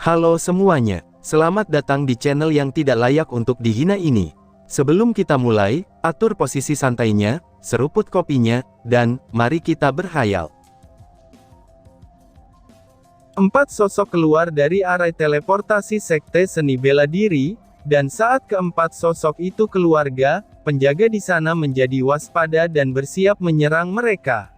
Halo semuanya, selamat datang di channel yang tidak layak untuk dihina ini. Sebelum kita mulai, atur posisi santainya, seruput kopinya, dan mari kita berkhayal. 4 sosok keluar dari arai teleportasi sekte seni bela diri, dan saat keempat sosok itu keluarga, penjaga di sana menjadi waspada dan bersiap menyerang mereka.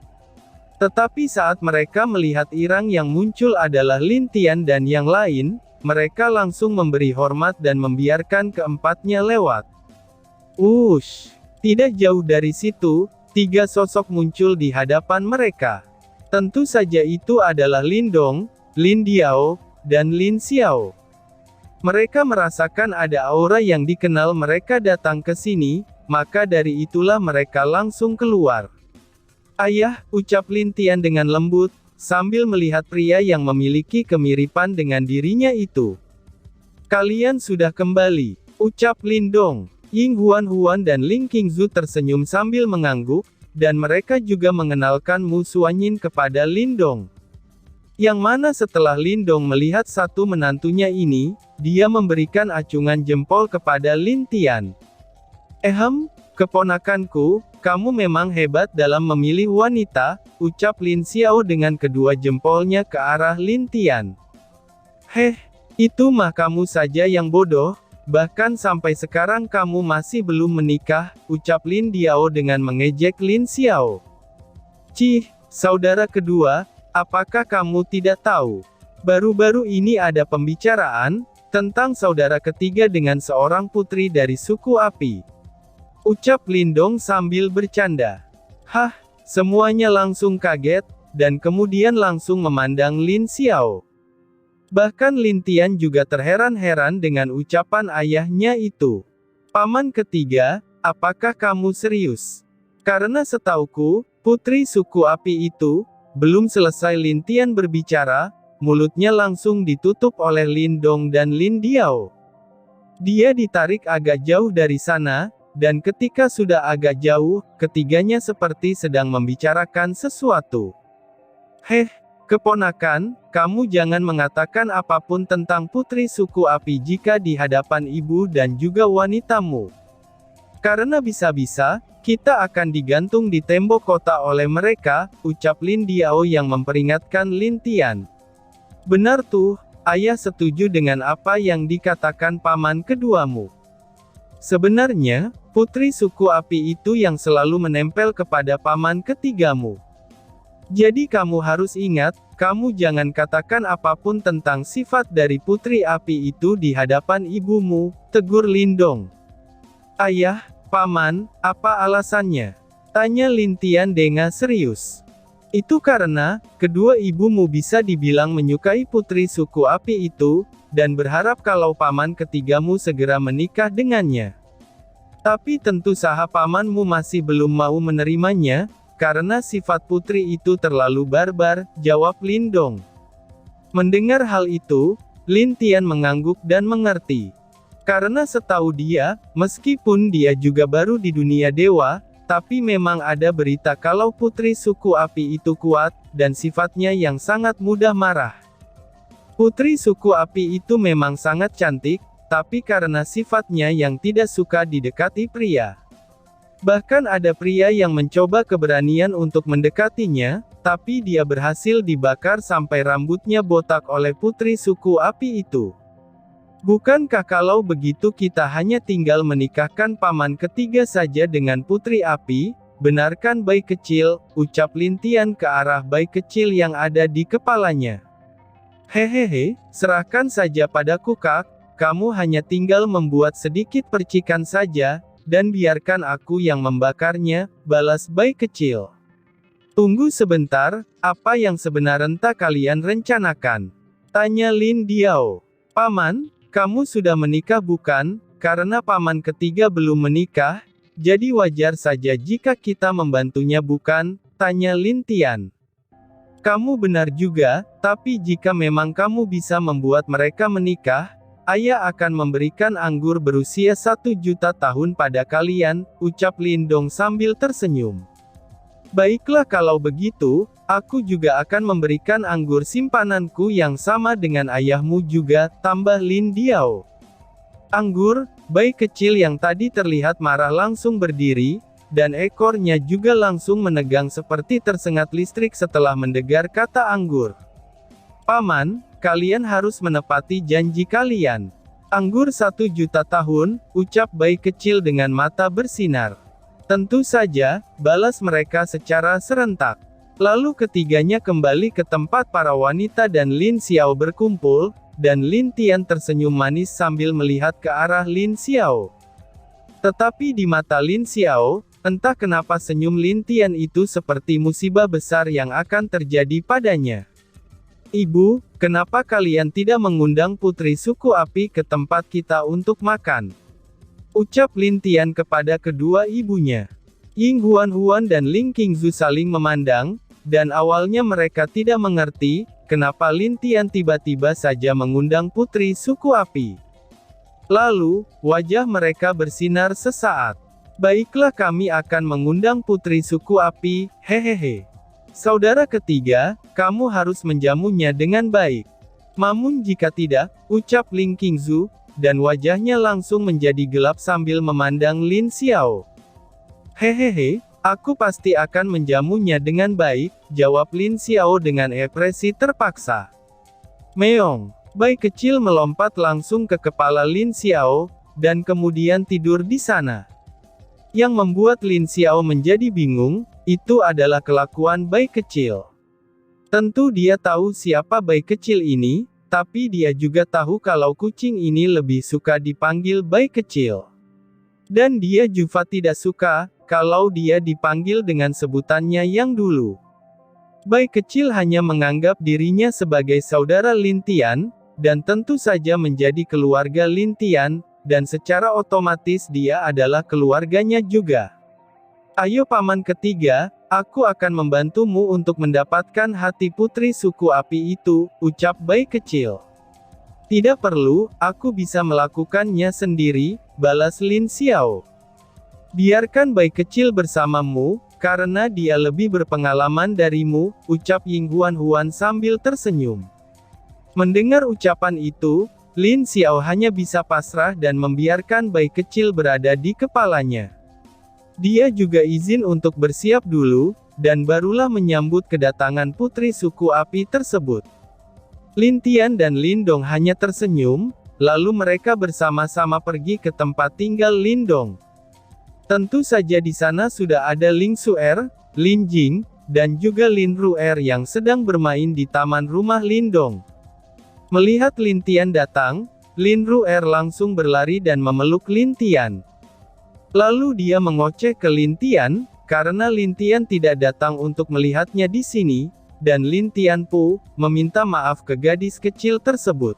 Tetapi saat mereka melihat Irang yang muncul adalah Lin Tian dan yang lain, mereka langsung memberi hormat dan membiarkan keempatnya lewat. Tidak jauh dari situ, 3 sosok muncul di hadapan mereka. Tentu saja itu adalah Lin Dong, Lin Diao, dan Lin Xiao. Mereka merasakan ada aura yang dikenal mereka datang ke sini, maka dari itulah mereka langsung keluar. "Ayah," ucap Lin Tian dengan lembut, sambil melihat pria yang memiliki kemiripan dengan dirinya itu. "Kalian sudah kembali," ucap Lin Dong. Ying Huan dan Ling Qingzu tersenyum sambil mengangguk, dan mereka juga mengenalkan Mu Xuanyin kepada Lin Dong. Yang mana setelah Lin Dong melihat satu menantunya ini, dia memberikan acungan jempol kepada Lin Tian. Keponakanku, kamu memang hebat dalam memilih wanita," ucap Lin Xiao dengan kedua jempolnya ke arah Lin Tian. Itu mah kamu saja yang bodoh, bahkan sampai sekarang kamu masih belum menikah," ucap Lin Diao dengan mengejek Lin Xiao. Saudara kedua, apakah kamu tidak tahu? Baru-baru ini ada pembicaraan tentang saudara ketiga dengan seorang putri dari suku api, ucap Lin Dong sambil bercanda. Semuanya langsung kaget, dan kemudian langsung memandang Lin Xiao. Bahkan Lin Tian juga terheran-heran dengan ucapan ayahnya itu. "Paman ketiga, apakah kamu serius? Karena setauku, putri suku api itu..." Belum selesai Lin Tian berbicara, mulutnya langsung ditutup oleh Lin Dong dan Lin Diao. Dia ditarik agak jauh dari sana, dan ketika sudah agak jauh, ketiganya seperti sedang membicarakan sesuatu. Keponakan, kamu jangan mengatakan apapun tentang putri suku api jika di hadapan ibu dan juga wanitamu. Karena bisa-bisa, kita akan digantung di tembok kota oleh mereka, ucap Lin Diao yang memperingatkan Lin Tian. "Benar tuh, ayah setuju dengan apa yang dikatakan paman keduamu. Sebenarnya, putri suku api itu yang selalu menempel kepada paman ketigamu. Jadi kamu harus ingat, kamu jangan katakan apapun tentang sifat dari putri api itu di hadapan ibumu," tegur Lin Dong. "Ayah, paman, apa alasannya?" tanya Lin Tian dengan serius. "Itu karena, kedua ibumu bisa dibilang menyukai putri suku api itu, dan berharap kalau paman ketigamu segera menikah dengannya. Tapi tentu saja pamanmu masih belum mau menerimanya, karena sifat putri itu terlalu barbar," jawab Lin Dong. Mendengar hal itu, Lin Tian mengangguk dan mengerti. Karena setahu dia, meskipun dia juga baru di dunia dewa, tapi memang ada berita kalau putri suku api itu kuat, dan sifatnya yang sangat mudah marah. Putri suku api itu memang sangat cantik, tapi karena sifatnya yang tidak suka didekati pria. Bahkan ada pria yang mencoba keberanian untuk mendekatinya, tapi dia berhasil dibakar sampai rambutnya botak oleh putri suku api itu. "Bukankah kalau begitu kita hanya tinggal menikahkan paman ketiga saja dengan putri api, benarkan bayi kecil?" ucap Lin Tian ke arah bayi kecil yang ada di kepalanya. Serahkan saja padaku Kak. Kamu hanya tinggal membuat sedikit percikan saja, dan biarkan aku yang membakarnya," balas bayi kecil. "Tunggu sebentar, apa yang sebenarnya kalian rencanakan?" tanya Lin Diao. "Paman, kamu sudah menikah bukan? Karena paman ketiga belum menikah, jadi wajar saja jika kita membantunya bukan?" tanya Lin Tian. "Kamu benar juga, tapi jika memang kamu bisa membuat mereka menikah, ayah akan memberikan anggur berusia 1 juta tahun pada kalian," ucap Lin Dong sambil tersenyum. Baiklah kalau begitu, aku juga akan memberikan anggur simpananku yang sama dengan ayahmu juga, tambah Lin Diao. Anggur, bayi kecil yang tadi terlihat marah langsung berdiri, dan ekornya juga langsung menegang seperti tersengat listrik setelah mendengar kata anggur. Paman, kalian harus menepati janji kalian. Anggur 1.000.000 tahun, ucap bayi kecil dengan mata bersinar. Tentu saja, balas mereka secara serentak. Lalu ketiganya kembali ke tempat para wanita dan Lin Xiao berkumpul, dan Lin Tian tersenyum manis sambil melihat ke arah Lin Xiao. Tetapi di mata Lin Xiao, entah kenapa senyum Lin Tian itu seperti musibah besar yang akan terjadi padanya. Ibu, kenapa kalian tidak mengundang putri suku api ke tempat kita untuk makan? Ucap Lin Tian kepada kedua ibunya. Ying Huan dan Ling Qingzu saling memandang, dan awalnya mereka tidak mengerti, kenapa Lin Tian tiba-tiba saja mengundang putri suku api. Lalu, wajah mereka bersinar sesaat. Baiklah kami akan mengundang putri suku api, hehehe. Saudara ketiga, kamu harus menjamunya dengan baik. Namun jika tidak, ucap Ling Qingzu, dan wajahnya langsung menjadi gelap sambil memandang Lin Xiao. Hehehe, aku pasti akan menjamunya dengan baik, jawab Lin Xiao dengan ekspresi terpaksa. Meong, bayi kecil melompat langsung ke kepala Lin Xiao, dan kemudian tidur di sana. Yang membuat Lin Xiao menjadi bingung, itu adalah kelakuan bayi kecil. Tentu dia tahu siapa bayi kecil ini, tapi dia juga tahu kalau kucing ini lebih suka dipanggil bayi kecil. Dan dia juga tidak suka, kalau dia dipanggil dengan sebutannya yang dulu. Bayi kecil hanya menganggap dirinya sebagai saudara Lin Tian, dan tentu saja menjadi keluarga Lin Tian, dan secara otomatis dia adalah keluarganya juga. Ayo paman ketiga, aku akan membantumu untuk mendapatkan hati putri suku api itu, ucap bayi kecil. Tidak perlu, aku bisa melakukannya sendiri, balas Lin Xiao. Biarkan bayi kecil bersamamu, karena dia lebih berpengalaman darimu, ucap Ying Huan sambil tersenyum. Mendengar ucapan itu, Lin Xiao hanya bisa pasrah dan membiarkan bayi kecil berada di kepalanya. Dia juga izin untuk bersiap dulu, dan barulah menyambut kedatangan putri suku api tersebut. Lin Tian dan Lin Dong hanya tersenyum, lalu mereka bersama-sama pergi ke tempat tinggal Lin Dong. Tentu saja di sana sudah ada Ling Suer, Lin Jing, dan juga Lin Ruer yang sedang bermain di taman rumah Lin Dong. Melihat Lin Tian datang, Lin Ruer langsung berlari dan memeluk Lin Tian. Lalu dia mengoceh ke Lin Tian, karena Lin Tian tidak datang untuk melihatnya di sini, dan Lin Tian pun meminta maaf ke gadis kecil tersebut.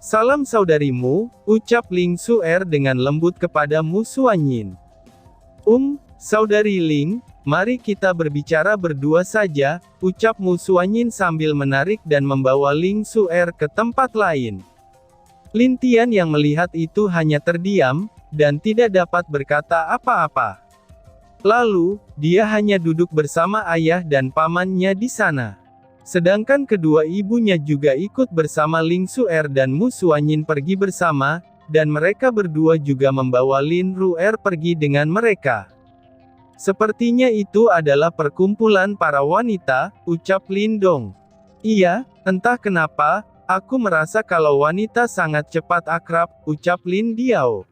Salam saudarimu, ucap Ling Suer dengan lembut kepada Mu Suanyin. Saudari Ling, mari kita berbicara berdua saja, ucap Mu Suanyin sambil menarik dan membawa Ling Suer ke tempat lain. Lin Tian yang melihat itu hanya terdiam, dan tidak dapat berkata apa-apa. Lalu, dia hanya duduk bersama ayah dan pamannya di sana. Sedangkan kedua ibunya juga ikut bersama Ling Suer dan Mu Suanyin pergi bersama, dan mereka berdua juga membawa Lin Ruer pergi dengan mereka. Sepertinya itu adalah perkumpulan para wanita, ucap Lin Dong. Iya, entah kenapa, aku merasa kalau wanita sangat cepat akrab, ucap Lin Diao.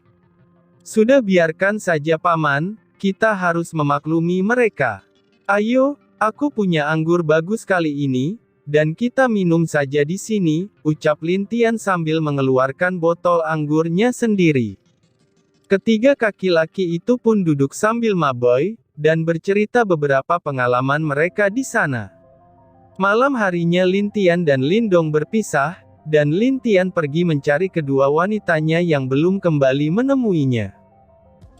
Sudah biarkan saja paman, kita harus memaklumi mereka. Ayo, aku punya anggur bagus kali ini, dan kita minum saja di sini, ucap Lin Tian sambil mengeluarkan botol anggurnya sendiri. Ketiga kaki laki itu pun duduk sambil maboi, dan bercerita beberapa pengalaman mereka di sana. Malam harinya Lin Tian dan Lin Dong berpisah, dan Lin Tian pergi mencari kedua wanitanya yang belum kembali menemuinya.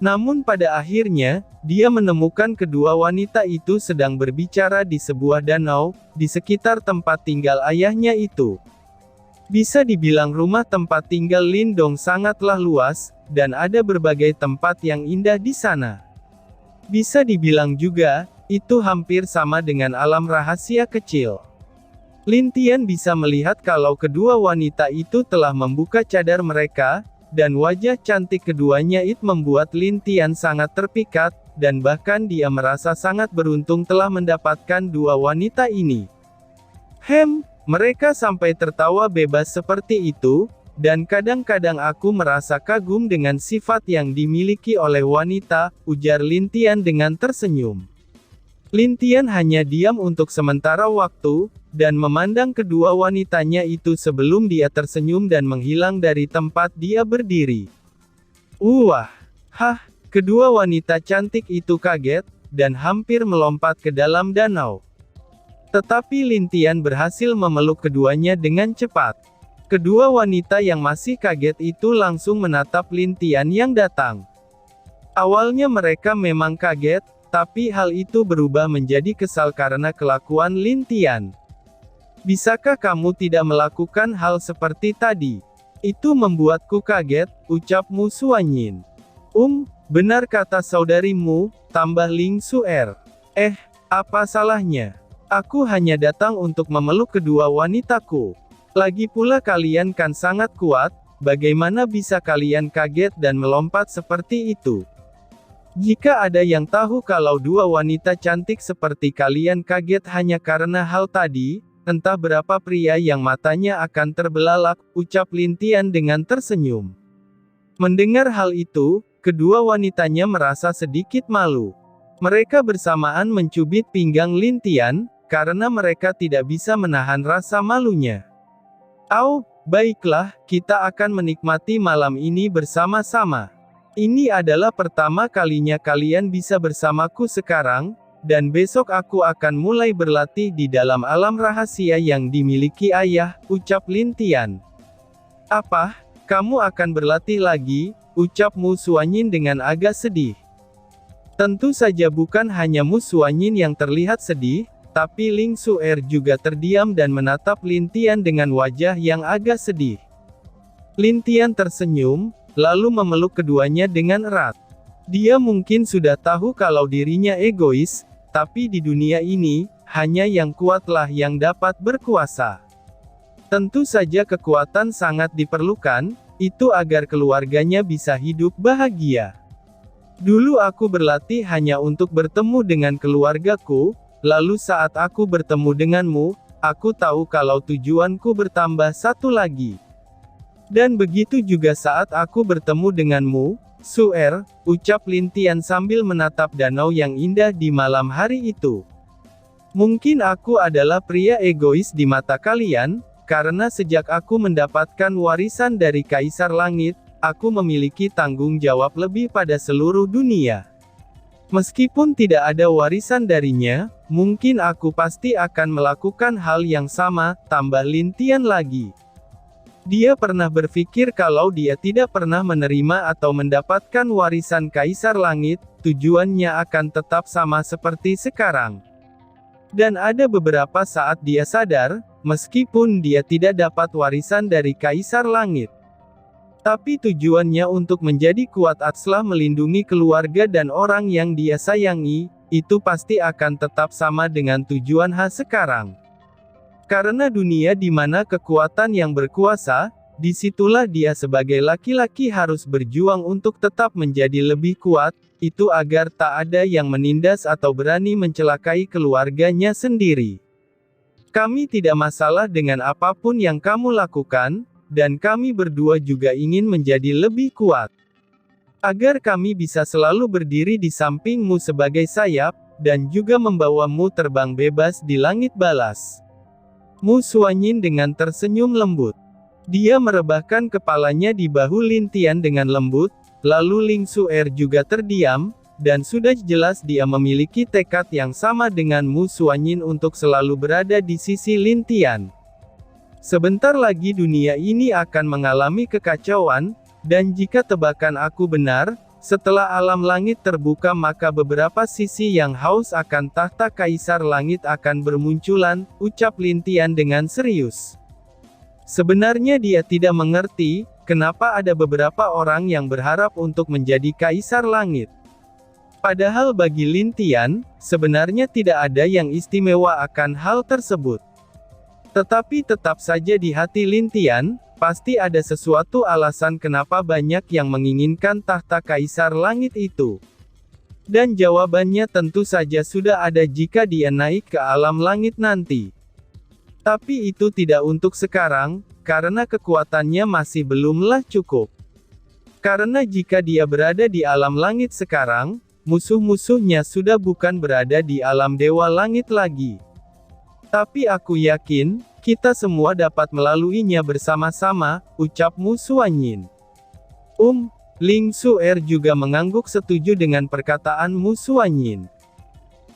Namun pada akhirnya, dia menemukan kedua wanita itu sedang berbicara di sebuah danau, di sekitar tempat tinggal ayahnya itu. Bisa dibilang rumah tempat tinggal Lin Dong sangatlah luas, dan ada berbagai tempat yang indah di sana. Bisa dibilang juga, Itu hampir sama dengan alam rahasia kecil. Lin Tian bisa melihat kalau kedua wanita itu telah membuka cadar mereka, dan wajah cantik keduanya itu membuat Lin Tian sangat terpikat, dan bahkan dia merasa sangat beruntung telah mendapatkan dua wanita ini. Mereka sampai tertawa bebas seperti itu, dan kadang-kadang aku merasa kagum dengan sifat yang dimiliki oleh wanita, ujar Lin Tian dengan tersenyum. Lin Tian hanya diam untuk sementara waktu, dan memandang kedua wanitanya itu sebelum dia tersenyum dan menghilang dari tempat dia berdiri. Kedua wanita cantik itu kaget, dan hampir melompat ke dalam danau. Tetapi Lin Tian berhasil memeluk keduanya dengan cepat. Kedua wanita yang masih kaget itu langsung menatap Lin Tian yang datang. Awalnya mereka memang kaget, tapi hal itu berubah menjadi kesal karena kelakuan Lin Tian. Bisakah kamu tidak melakukan hal seperti tadi? Itu membuatku kaget, ucap Mu Suanyin. Benar kata saudarimu, tambah Ling Suer. Apa salahnya? Aku hanya datang untuk memeluk kedua wanitaku. Lagi pula kalian kan sangat kuat, bagaimana bisa kalian kaget dan melompat seperti itu? Jika ada yang tahu kalau dua wanita cantik seperti kalian kaget hanya karena hal tadi, entah berapa pria yang matanya akan terbelalak, ucap Lin Tian dengan tersenyum. Mendengar hal itu, kedua wanitanya merasa sedikit malu. Mereka bersamaan mencubit pinggang Lin Tian, karena mereka tidak bisa menahan rasa malunya. Baiklah, kita akan menikmati malam ini bersama-sama. Ini adalah pertama kalinya kalian bisa bersamaku sekarang, dan besok aku akan mulai berlatih di dalam alam rahasia yang dimiliki ayah, ucap Lin Tian. Apa? Kamu akan berlatih lagi? Ucap Mu Suanyin dengan agak sedih. Tentu saja bukan hanya Mu Suanyin yang terlihat sedih, tapi Ling Suer juga terdiam dan menatap Lin Tian dengan wajah yang agak sedih. Lin Tian tersenyum, lalu memeluk keduanya dengan erat. Dia mungkin sudah tahu kalau dirinya egois, tapi di dunia ini, hanya yang kuatlah yang dapat berkuasa. Tentu saja kekuatan sangat diperlukan, itu agar keluarganya bisa hidup bahagia. Dulu aku berlatih hanya untuk bertemu dengan keluargaku, lalu saat aku bertemu denganmu, aku tahu kalau tujuanku bertambah satu lagi. Dan begitu juga saat aku bertemu denganmu, Suer, ucap Lin Tian sambil menatap danau yang indah di malam hari itu. Mungkin aku adalah pria egois di mata kalian, karena sejak aku mendapatkan warisan dari Kaisar Langit, aku memiliki tanggung jawab lebih pada seluruh dunia. Meskipun tidak ada warisan darinya, mungkin aku pasti akan melakukan hal yang sama, tambah Lin Tian lagi. Dia pernah berpikir kalau dia tidak pernah menerima atau mendapatkan warisan Kaisar Langit, tujuannya akan tetap sama seperti sekarang. Dan ada beberapa saat dia sadar, meskipun dia tidak dapat warisan dari Kaisar Langit, tapi tujuannya untuk menjadi kuat setelah melindungi keluarga dan orang yang dia sayangi, itu pasti akan tetap sama dengan tujuan sekarang. Karena dunia di mana kekuatan yang berkuasa, disitulah dia sebagai laki-laki harus berjuang untuk tetap menjadi lebih kuat, itu agar tak ada yang menindas atau berani mencelakai keluarganya sendiri. Kami tidak masalah dengan apapun yang kamu lakukan, dan kami berdua juga ingin menjadi lebih kuat. Agar kami bisa selalu berdiri di sampingmu sebagai sayap, dan juga membawamu terbang bebas di langit balas. Mu Suanyin dengan tersenyum lembut. Dia merebahkan kepalanya di bahu Lin Tian dengan lembut, lalu Ling Suer juga terdiam, dan sudah jelas dia memiliki tekad yang sama dengan Mu Suanyin untuk selalu berada di sisi Lin Tian. Sebentar lagi dunia ini akan mengalami kekacauan, dan jika tebakan aku benar, setelah alam langit terbuka maka beberapa sisi yang haus akan tahta Kaisar Langit akan bermunculan, ucap Lin Tian dengan serius. Sebenarnya dia tidak mengerti, kenapa ada beberapa orang yang berharap untuk menjadi Kaisar Langit. Padahal bagi Lin Tian, sebenarnya tidak ada yang istimewa akan hal tersebut. Tetapi tetap saja di hati Lin Tian, pasti ada sesuatu alasan kenapa banyak yang menginginkan tahta Kaisar Langit itu. Dan jawabannya tentu saja sudah ada jika dia naik ke alam langit nanti. Tapi itu tidak untuk sekarang, karena kekuatannya masih belumlah cukup. Karena jika dia berada di alam langit sekarang, musuh-musuhnya sudah bukan berada di alam dewa langit lagi. Tapi aku yakin, kita semua dapat melaluinya bersama-sama, ucap Mu Xuanyin. Ling Xuer juga mengangguk setuju dengan perkataan Mu Xuanyin.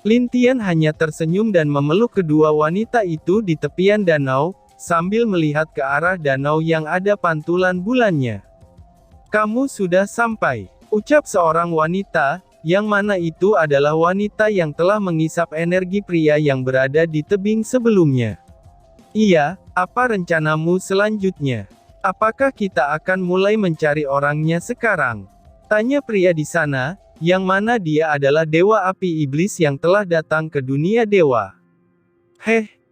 Lin Tian hanya tersenyum dan memeluk kedua wanita itu di tepian danau, sambil melihat ke arah danau yang ada pantulan bulannya. Kamu sudah sampai, ucap seorang wanita, yang mana itu adalah wanita yang telah mengisap energi pria yang berada di tebing sebelumnya. Iya, apa rencanamu selanjutnya? Apakah kita akan mulai mencari orangnya sekarang? Tanya pria di sana, yang mana dia adalah dewa api iblis yang telah datang ke dunia dewa.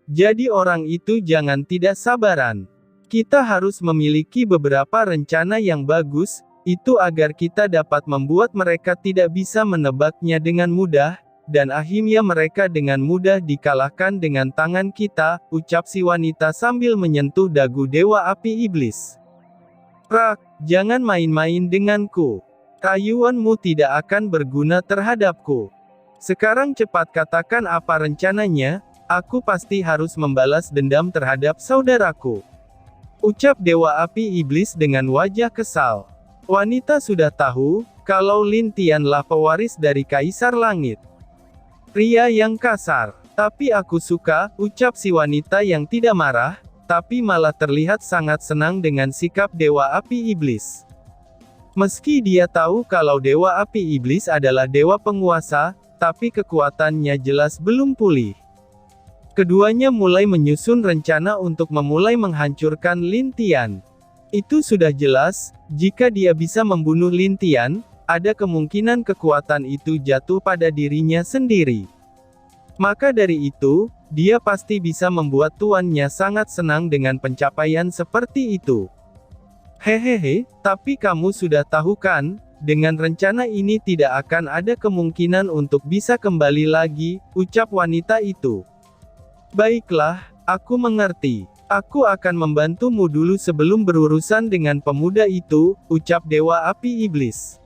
Jadi orang itu jangan tidak sabaran. Kita harus memiliki beberapa rencana yang bagus, itu agar kita dapat membuat mereka tidak bisa menebaknya dengan mudah, dan akhirnya mereka dengan mudah dikalahkan dengan tangan kita, ucap si wanita sambil menyentuh dagu dewa api iblis. Prak, jangan main-main denganku. Rayuanmu tidak akan berguna terhadapku. Sekarang cepat katakan apa rencananya, aku pasti harus membalas dendam terhadap saudaraku. Ucap dewa api iblis dengan wajah kesal. Wanita sudah tahu, kalau Lin Tianlah pewaris dari Kaisar Langit. Pria yang kasar. Tapi aku suka, ucap si wanita yang tidak marah, tapi malah terlihat sangat senang dengan sikap dewa api iblis. Meski dia tahu kalau dewa api iblis adalah dewa penguasa, tapi kekuatannya jelas belum pulih. Keduanya mulai menyusun rencana untuk memulai menghancurkan Lin Tian. Itu sudah jelas, jika dia bisa membunuh Lin Tian, ada kemungkinan kekuatan itu jatuh pada dirinya sendiri. Maka dari itu, dia pasti bisa membuat tuannya sangat senang dengan pencapaian seperti itu. Tapi kamu sudah tahu kan, dengan rencana ini tidak akan ada kemungkinan untuk bisa kembali lagi, ucap wanita itu. Baiklah, aku mengerti. Aku akan membantumu dulu sebelum berurusan dengan pemuda itu, ucap dewa api iblis.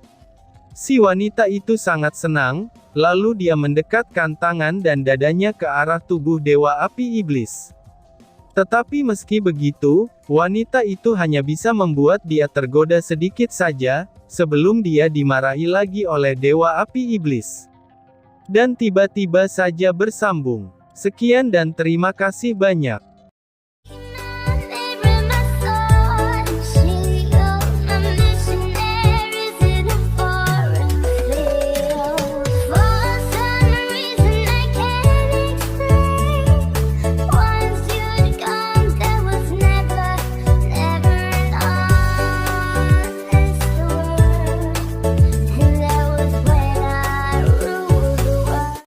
Si wanita itu sangat senang, lalu dia mendekatkan tangan dan dadanya ke arah tubuh dewa api iblis. Tetapi meski begitu, wanita itu hanya bisa membuat dia tergoda sedikit saja, sebelum dia dimarahi lagi oleh dewa api iblis. Dan tiba-tiba saja bersambung. Sekian dan terima kasih banyak.